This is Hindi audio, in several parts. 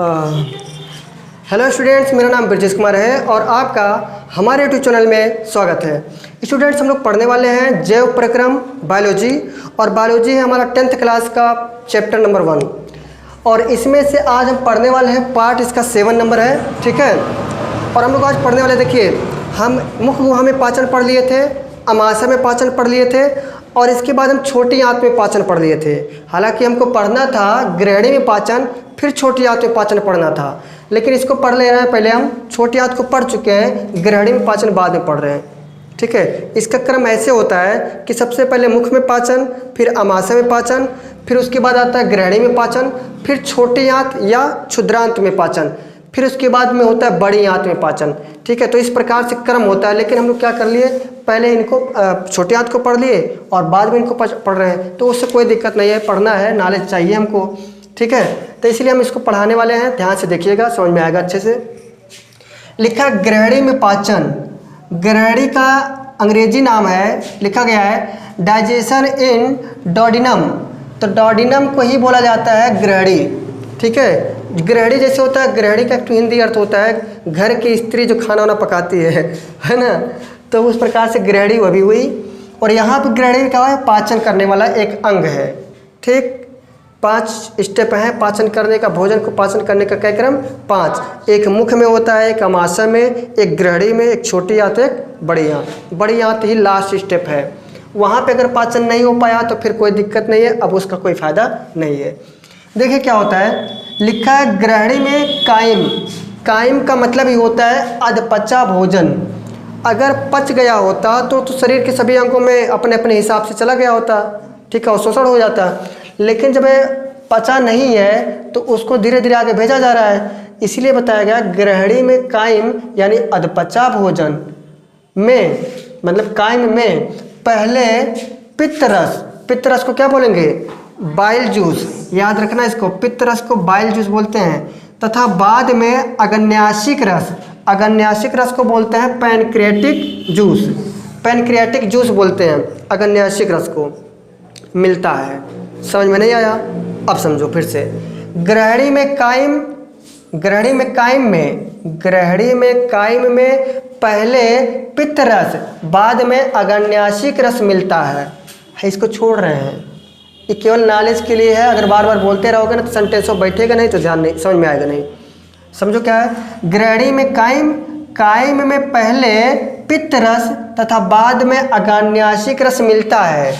हेलो स्टूडेंट्स, मेरा नाम ब्रजेश कुमार है और आपका हमारे यूट्यूब चैनल में स्वागत है। स्टूडेंट्स, हम लोग पढ़ने वाले हैं जैव प्रक्रम बायोलॉजी, और बायोलॉजी है हमारा 10th क्लास का चैप्टर नंबर 1, और इसमें से आज हम पढ़ने वाले हैं पार्ट इसका 7 नंबर है, ठीक है। और हम लोग आज पढ़ने वाले, देखिए, हम मुख्य गुहा में पाचन पढ़ लिए थे, अमाशय में पाचन पढ़ लिए थे, और इसके बाद हम छोटी आंत में पाचन पढ़ लिए थे। हालांकि हमको पढ़ना था ग्रहणी में पाचन, फिर छोटी आंत में पाचन पढ़ना था, लेकिन इसको पढ़ ले रहे हैं। पहले हम छोटी आंत को पढ़ चुके हैं, ग्रहणी में पाचन बाद में पढ़ रहे हैं, ठीक है। इसका क्रम ऐसे होता है कि सबसे पहले मुख में पाचन, फिर अमाशय में पाचन, फिर उसके बाद आता है ग्रहणी में पाचन, फिर छोटी आंत या क्षुद्रांत में पाचन, फिर उसके बाद में होता है बड़ी आंत में पाचन, ठीक है। तो इस प्रकार से क्रम होता है, लेकिन हम लोग क्या कर लिए, पहले इनको छोटी आंत को पढ़ लिए और बाद में इनको पढ़ रहे हैं, तो उससे कोई दिक्कत नहीं है। पढ़ना है, नॉलेज चाहिए हमको, ठीक है। तो इसलिए हम इसको पढ़ाने वाले हैं, ध्यान से देखिएगा, समझ में आएगा अच्छे से। लिखा ग्रहणी में पाचन, ग्रहणी का अंग्रेजी नाम है, लिखा गया है डाइजेशन इन डोडिनम। तो डोडिनम को ही बोला जाता है ग्रहणी, ठीक है। ग्रहणी जैसे होता है, ग्रहणी का एक तो हिंदी अर्थ होता है घर की स्त्री जो खाना वाना पकाती है ना। तो उस प्रकार से ग्रहणी वह भी हुई। और यहाँ पे ग्रहणी क्या है, पाचन करने वाला एक अंग है, ठीक। 5 स्टेप हैं पाचन करने का, भोजन को पाचन करने का। क्या क्रम? 5। एक मुख में होता है, एक अमाशय में, एक ग्रहणी में, एक छोटी आंत, एक बड़ी आंत। बड़ी आंत ही लास्ट स्टेप है। वहाँ पे अगर पाचन नहीं हो पाया तो फिर कोई दिक्कत नहीं है, अब उसका कोई फायदा नहीं है। देखिए क्या होता है, लिखा है ग्रहणी में कायम। कायम का मतलब ही होता है अधपचा भोजन। अगर पच गया होता तो शरीर के सभी अंगों में अपने अपने हिसाब से चला गया होता, ठीक है, और शोषण हो जाता। लेकिन जब पचा नहीं है तो उसको धीरे धीरे आगे भेजा जा रहा है, इसीलिए बताया गया ग्रहणी में कायम यानी अधपचा भोजन में, मतलब कायम में पहले पित्तरस। पित्तरस को क्या बोलेंगे? बाइल जूस, याद रखना इसको। पित्तरस को बाइल जूस बोलते हैं। तथा बाद में अग्न्याशिक रस, अग्न्याशिक रस को बोलते हैं पैनक्रियाटिक जूस। पैनक्रियाटिक जूस बोलते हैं अग्न्याशिक रस को, मिलता है। समझ में नहीं आया? अब समझो फिर से। ग्रहणी में कायम, ग्रहणी में कायम में, ग्रहणी में कायम में पहले पित्तरस, बाद में अग्न्याशिक रस मिलता है। इसको छोड़ रहे हैं, ये केवल नॉलेज के लिए है। अगर बार बार बोलते रहोगे ना तो सेंटेंस में बैठेगा नहीं, तो ध्यान नहीं, समझ में आएगा नहीं। समझो क्या है, ग्रहणी में कायम, कायम में पहले पित्तरस तथा बाद में अग्न्याशिक रस मिलता है।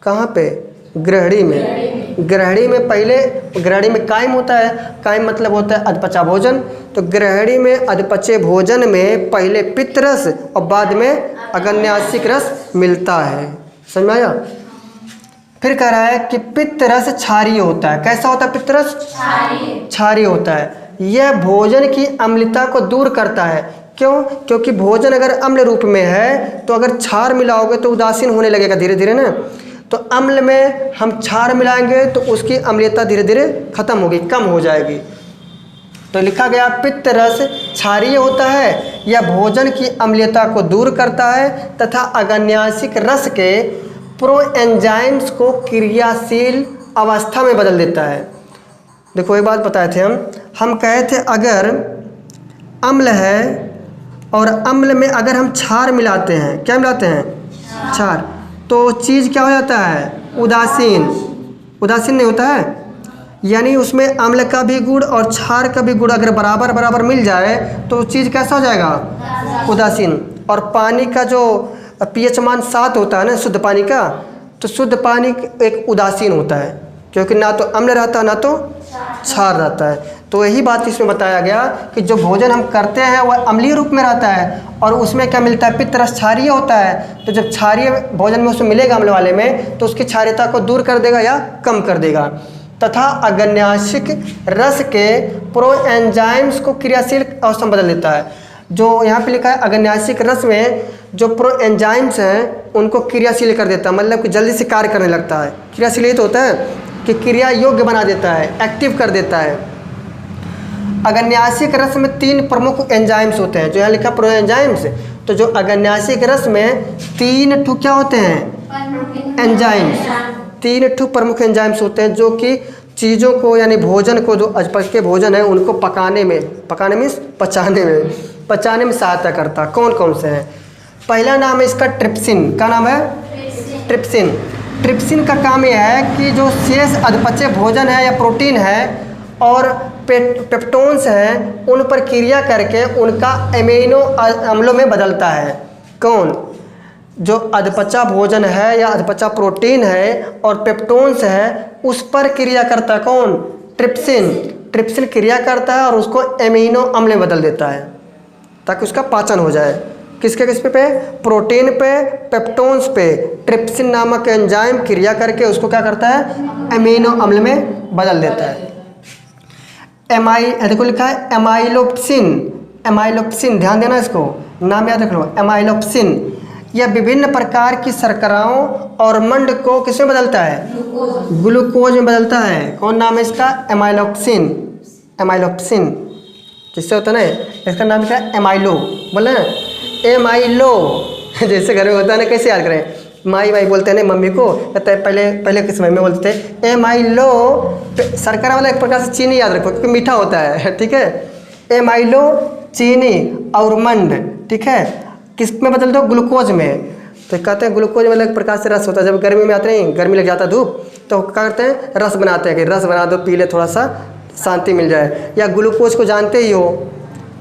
कहाँ पे? ग्रहणी में। ग्रहणी में पहले, ग्रहणी में कायम होता है, कायम मतलब होता है अधपचा भोजन। तो ग्रहणी में अधपचे भोजन में पहले पित्तरस और बाद में अग्न्याशिक रस मिलता है। समझ में आया? फिर कह रहा है कि पित्तरस क्षारीय होता है। कैसा होता है पित्तरस? क्षारीय होता है। यह भोजन की अम्लता को दूर करता है। क्यों? क्योंकि भोजन अगर अम्ल रूप में है तो अगर क्षार मिलाओगे तो उदासीन होने लगेगा धीरे धीरे ना। तो अम्ल में हम क्षार मिलाएंगे तो उसकी अम्लता धीरे धीरे खत्म होगी, कम हो जाएगी। तो लिखा गया पित्तरस क्षारीय होता है, यह भोजन की अम्लता को दूर करता है तथा अग्न्याशिक रस के प्रोएंजाइम्स को क्रियाशील अवस्था में बदल देता है। देखो एक बात बताए थे हम कहे थे अगर अम्ल है और अम्ल में अगर हम क्षार मिलाते हैं, क्या मिलाते हैं? क्षार, तो चीज़ क्या हो जाता है? उदासीन। उदासीन नहीं होता है, यानी उसमें अम्ल का भी गुण और क्षार का भी गुण अगर बराबर बराबर मिल जाए तो चीज़ कैसा हो जाएगा? उदासीन। और पानी का जो pH मान 7 होता है ना शुद्ध पानी का, तो शुद्ध पानी एक उदासीन होता है, क्योंकि ना तो अम्ल रहता है ना तो क्षार रहता है। तो यही बात इसमें बताया गया कि जो भोजन हम करते हैं वह अम्लीय रूप में रहता है, और उसमें क्या मिलता है? पित्तरस क्षारीय होता है। तो जब क्षारीय भोजन में उसमें मिलेगा अम्ल वाले में, तो उसकी क्षारीयता को दूर कर देगा या कम कर देगा। तथा अग्न्याशिक रस के प्रोएंजाइम्स को क्रियाशील अवस्था में बदल देता है। जो यहाँ पे लिखा है अग्न्याशिक रस में जो प्रोएंजाइम्स हैं उनको क्रियाशील कर देता है, मतलब कि जल्दी से कार्य करने लगता है। क्रियाशील ये तो होता है कि क्रिया योग्य बना देता है, एक्टिव कर देता है। अग्न्याशिक रस में 3 प्रमुख एंजाइम्स होते हैं, जो यहाँ लिखा प्रोएंजाइम्स। तो जो अग्न्याशिक रस में 3 क्या होते हैं? एंजाइम्स। 3 प्रमुख एंजाइम्स होते हैं जो कि चीज़ों को यानी भोजन को, जो अजपके भोजन है उनको पकाने मीन्स पचाने में सहायता करता। कौन कौन से हैं? पहला नाम है इसका ट्रिप्सिन। क्या नाम है? ट्रिप्सिन। ट्रिप्सिन का काम यह है कि जो शेष अधपचे भोजन है या प्रोटीन है और पेप्टोन्स हैं उन पर क्रिया करके उनका एमिनो अम्लों में बदलता है। कौन? जो अधपचा भोजन है या अधपचा प्रोटीन है और पेप्टोन्स है उस पर क्रिया करता है। कौन? ट्रिप्सिन। ट्रिप्सिन क्रिया करता है और उसको एमिनो अम्ल में बदल देता है ताकि उसका पाचन हो जाए। किस पे? प्रोटीन पे, पेप्टोन्स पे ट्रिप्सिन नामक एंजाइम क्रिया करके उसको क्या करता है? एमिनो अम्ल में बदल देता है। देखो लिखा है एमाइलोप्सिन। एमाइलोप्सिन, ध्यान देना, इसको नाम याद रख लो। एमाइलोप्सिन यह विभिन्न प्रकार की शर्कराओं और मंड को किसमें बदलता है? ग्लूकोज में बदलता है। कौन नाम है इसका? एमाइलोप्सिन। एमाइलोप्सिन जिससे होता है ना, इसका नाम क्या है? एमाइलो। बोले एमाइलो जैसे घर में होता है ना, कैसे याद करें? माई बोलते हैं ना मम्मी को, कहते हैं पहले किस समय में बोलते थे एमाइलो। शर्करा वाला एक प्रकार से चीनी याद रखो क्योंकि मीठा होता है, ठीक है। एमाइलो चीनी और मंड, ठीक है, किस में बदल दो? ग्लूकोज में। तो कहते हैं ग्लूकोज वाला एक प्रकार से रस होता है। जब गर्मी में आते हैं, गर्मी लग जाता है धूप, तो क्या करते हैं? रस बनाते हैं कि रस बना दो, पी ले, थोड़ा सा शांति मिल जाए। या ग्लूकोज को जानते ही हो,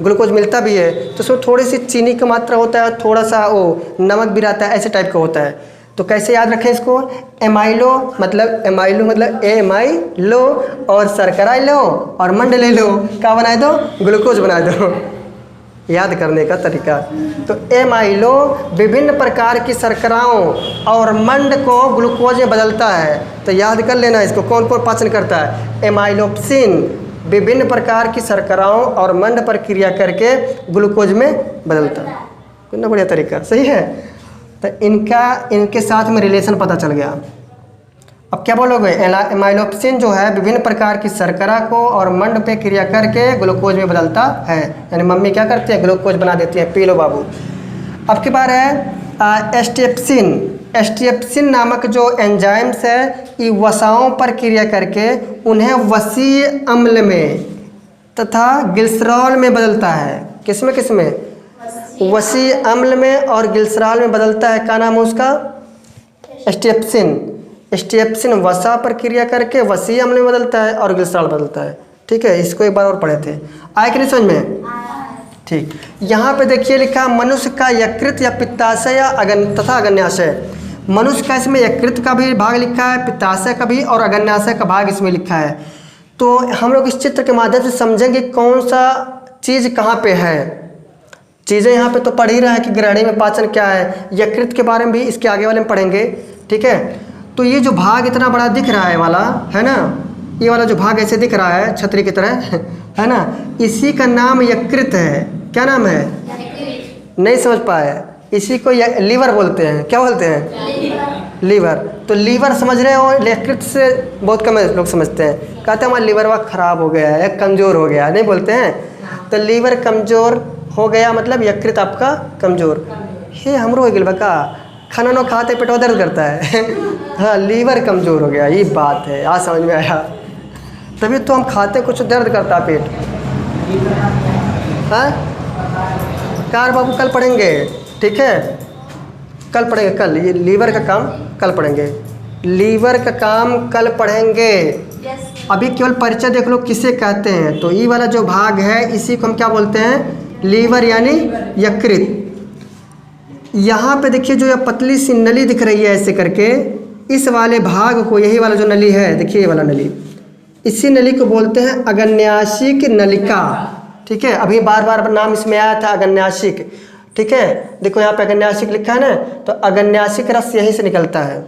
ग्लूकोज मिलता भी है तो उसमें थोड़ी सी चीनी की मात्रा होता है, थोड़ा सा वो नमक भी रहता है, ऐसे टाइप का होता है। तो कैसे याद रखें इसको? एमाइलो मतलब एमाइलो और शर्करा लो और मंड ले लो, क्या बनाए दो? ग्लूकोज बना दो। याद करने का तरीका। तो एमाइलो विभिन्न प्रकार की शर्कराओं और मंड को ग्लूकोज में बदलता है। तो याद कर लेना इसको, कौन कौन पाचन करता है? एमाइलोप्सिन विभिन्न प्रकार की शर्कराओं और मंड पर क्रिया करके ग्लूकोज में बदलता है। कितना बढ़िया तरीका, सही है। तो इनके साथ में रिलेशन पता चल गया। अब क्या बोलोगे? एमाइलोप्सिन जो है विभिन्न प्रकार की शर्करा को और मंड पे क्रिया करके ग्लूकोज में बदलता है। यानी मम्मी क्या करती है? ग्लूकोज बना देती है, पी लो बाबू। अब की बार है एस्टिएप्सिन। एस्टिएप्सिन नामक जो एंजाइम्स है ये वसाओं पर क्रिया करके उन्हें वसीय अम्ल में तथा ग्लिसरॉल में बदलता है। किसमें? वसीय अम्ल में और ग्लिसरॉल में बदलता है। क्या नाम है उसका? एस्टिएप्सिन। एस्टिएप्सिन वसा पर क्रिया करके वसीय अम्ल में बदलता है और ग्लिसरॉल बदलता है, ठीक है। इसको एक बार और पढ़े थे, आए कि नहीं समझ में? ठीक। यहाँ पे देखिए लिखा मनुष्य का यकृत या पित्ताशय या तथा अग्न्याशय। मनुष्य का इसमें यकृत का भी भाग लिखा है, पित्ताशय का भी और अग्न्याशय का भाग इसमें लिखा है। तो हम लोग इस चित्र के माध्यम से समझेंगे कौन सा चीज़ कहाँ पे है। चीज़ें यहाँ पे तो पढ़ ही रहे हैं कि ग्रहणी में पाचन क्या है। यकृत के बारे में भी इसके आगे वाले में पढ़ेंगे, ठीक है। तो ये जो भाग इतना बड़ा दिख रहा है वाला, है ना, ये वाला जो भाग ऐसे दिख रहा है छतरी की तरह, है ना, इसी का नाम यकृत है। क्या नाम है? नहीं समझ पाए? इसी को लीवर बोलते हैं। क्या बोलते हैं? लीवर। तो लीवर समझ रहे हो? यकृत से बहुत कम लोग समझते हैं, कहते हैं हमारा लीवर वह खराब हो गया है, कमज़ोर हो गया है, नहीं बोलते हैं। तो लीवर कमज़ोर हो गया मतलब यकृत आपका कमज़ोर हे। हमरो हो गया का खाना ना खाते पेटवा दर्द करता है हाँ, लीवर कमज़ोर हो गया, ये बात है। आज समझ में आया। तभी तो हम खाते कुछ दर्द करता पेट। हाँ कार बाबू कल पढ़ेंगे, ठीक है, कल पढ़ेंगे। कल ये लीवर का काम कल पढ़ेंगे। लीवर का काम कल पढ़ेंगे। अभी केवल परिचय देख लो किसे कहते हैं। तो ये वाला जो भाग है इसी को हम क्या बोलते हैं? लीवर यानी यकृत। यहाँ पे देखिए जो यह पतली सी नली दिख रही है ऐसे करके, इस वाले भाग को, यही वाला जो नली है, देखिए ये वाला नली, इसी नली को बोलते हैं अग्न्याशिक नलिका, ठीक है। अभी बार बार नाम इसमें आया था अग्न्याशिक, ठीक है। देखो यहाँ पे अग्न्याशिक लिखा है ना, तो अग्न्याशिक रस यहीं से निकलता है।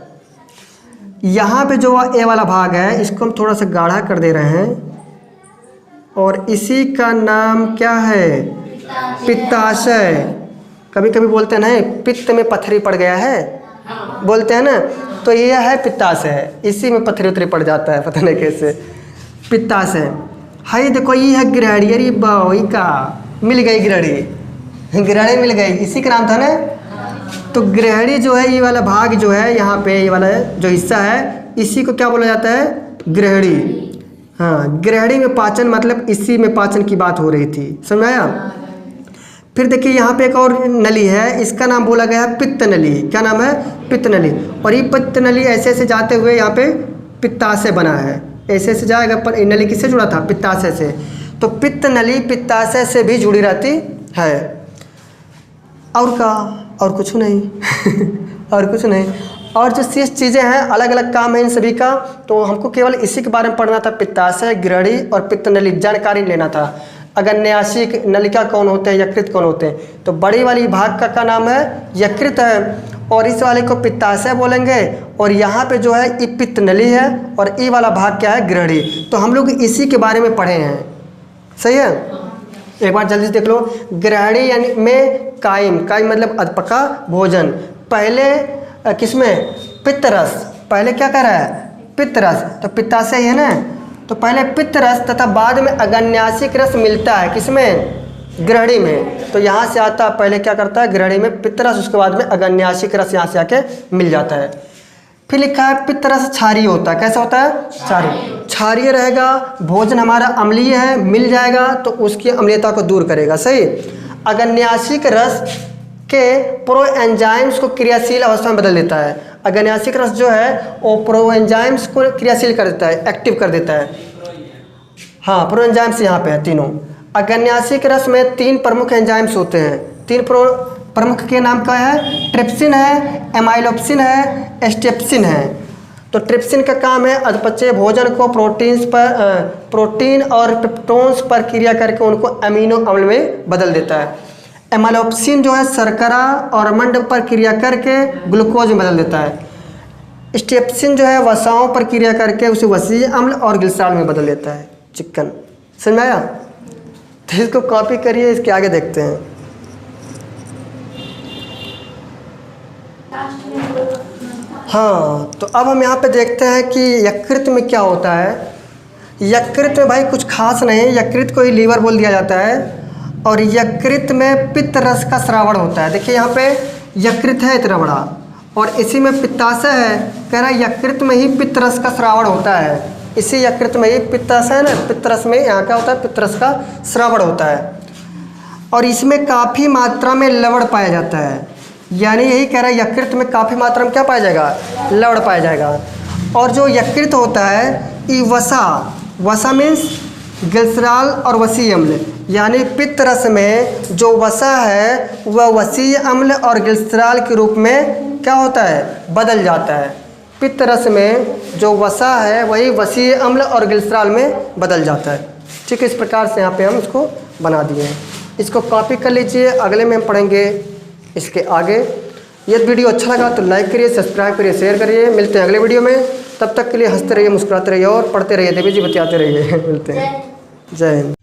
यहाँ पे जो ये वाला भाग है इसको हम थोड़ा सा गाढ़ा कर दे रहे हैं और इसी का नाम क्या है? पित्ताशय। कभी कभी बोलते हैं ना पित्त में पथरी पड़ गया है, बोलते हैं ना, तो ये है पित्ताशय। इसी में पथरी उथरी पड़ जाता है, पता नहीं कैसे। पित्ताशय हाई देखो ये है ग्रहणी। अरे बाई का मिल गई ग्रहणी, ग्रहणी मिल गई, इसी का नाम था ना। तो ग्रहणी जो है ये वाला भाग जो है यहाँ पे, ये वाला जो हिस्सा है इसी को क्या बोला जाता है? ग्रहणी। हाँ, गृहिणी में पाचन मतलब इसी में पाचन की बात हो रही थी, समझ में आया। फिर देखिए यहाँ पे एक और नली है, इसका नाम बोला गया है पित्त नली। क्या नाम है? पित्त नली। और ये पित्त नली ऐसे ऐसे जाते हुए यहाँ पे पित्ताशय बना है, ऐसे ऐसे जाएगा। पर ये नली किससे जुड़ा था? पित्ताशय से। तो पित्त नली पित्ताशय से भी जुड़ी रहती है। और का और कुछ नहीं और कुछ नहीं। और जो शेष चीज़ें हैं, अलग अलग काम है इन सभी का, तो हमको केवल इसी के बारे में पढ़ना था। पित्ताशय, गृहिणी और पित्त नली जानकारी लेना था। अग्न्याशिक नलिका कौन होते हैं, यकृत कौन होते हैं। तो बड़ी वाली भाग का क्या नाम है? यकृत है। और इस वाले को पित्ताशय बोलेंगे। और यहाँ पे जो है ये पित्त नली है, और ये वाला भाग क्या है? गृहिणी। तो हम लोग इसी के बारे में पढ़े हैं, सही है। एक बार जल्दी से देख लो। गृहिणी यानी में कायम मतलब अधपका भोजन। पहले किसमें? पित्तरस। पहले क्या कर रहा है? पित्तरस। तो पित्ताशय है ना, तो पहले पित्तरस तथा बाद में अग्न्याशिक रस मिलता है किसमें? गृहिणी में। तो यहाँ से आता है, पहले क्या करता है? गृहिणी में पित्तरस, उसके बाद में अग्न्याशिक रस यहाँ से आके मिल जाता है। फिर लिखा है पित्तरस क्षारीय होता है। कैसा होता है? क्षारीय। क्षारीय रहेगा, भोजन हमारा अम्लीय है, मिल जाएगा तो उसकी अम्लीयता को दूर करेगा, सही। अग्न्याशिक रस के प्रोएंजाइम्स को क्रियाशील अवस्था में बदल देता है। अग्न्याशिक रस जो है वो प्रोएंजाइम्स को क्रियाशील कर देता है, एक्टिव कर देता है। हाँ, प्रोएंजाइम्स यहाँ पे है तीनों। अग्न्याशिक रस में 3 प्रमुख एंजाइम्स होते हैं। 3 प्रमुख के नाम क्या है? ट्रिप्सिन है, एमाइलोप्सिन है, एस्टेप्सिन है। तो ट्रिप्सिन का काम है अधपचय भोजन को प्रोटीन और पेप्टोन्स पर क्रिया करके उनको अमीनो अम्ल में बदल देता है। एमाइलोप्सिन जो है शर्करा और अमंड पर क्रिया करके ग्लूकोज में बदल देता है। स्टेप्सिन जो है वसाओं पर क्रिया करके उसे वसीय अम्ल और ग्लिसरॉल में बदल देता है। चिकन, समझ में आया? तो इसको कॉपी करिए, इसके आगे देखते हैं। हाँ, तो अब हम यहाँ पे देखते हैं कि यकृत में क्या होता है। यकृत में भाई कुछ खास नहीं, यकृत को ही लीवर बोल दिया जाता है। और यकृत में पित्त रस का स्रावण होता है। देखिए यहाँ पे यकृत है इतना बड़ा, और इसी में पित्ताशय है। कह रहा है यकृत में ही पित्त रस का स्रावण होता है। इसी यकृत में ही पित्ताशय है ना, पित्त रस में यहाँ क्या होता है? पित्त रस का स्रावण होता है। और इसमें काफ़ी मात्रा में लवण पाया जाता है। यानी यही कह रहा है यकृत में काफ़ी मात्रा में क्या पाया जाएगा? लवण पाया जाएगा। और जो यकृत होता है ये वसा मीन्स ग्लिसरॉल और वसीय अम्ल, यानी पित्त रस में जो वसा है वह वसीय अम्ल और ग्लिसरॉल के रूप में क्या होता है? बदल जाता है। पित्त रस में जो वसा है वही वसीय अम्ल और ग्लिसरॉल में बदल जाता है। ठीक है, इस प्रकार से यहाँ पे हम इसको बना दिए हैं। इसको कॉपी कर लीजिए, अगले में हम पढ़ेंगे इसके आगे। यदि वीडियो अच्छा लगा तो लाइक करिए, सब्सक्राइब करिए, शेयर करिए। मिलते हैं अगले वीडियो में, तब तक के लिए हंसते रहिए, मुस्कुराते रहिए और पढ़ते रहिए। देवी जी बताते रहिए। मिलते हैं। जय हिंद।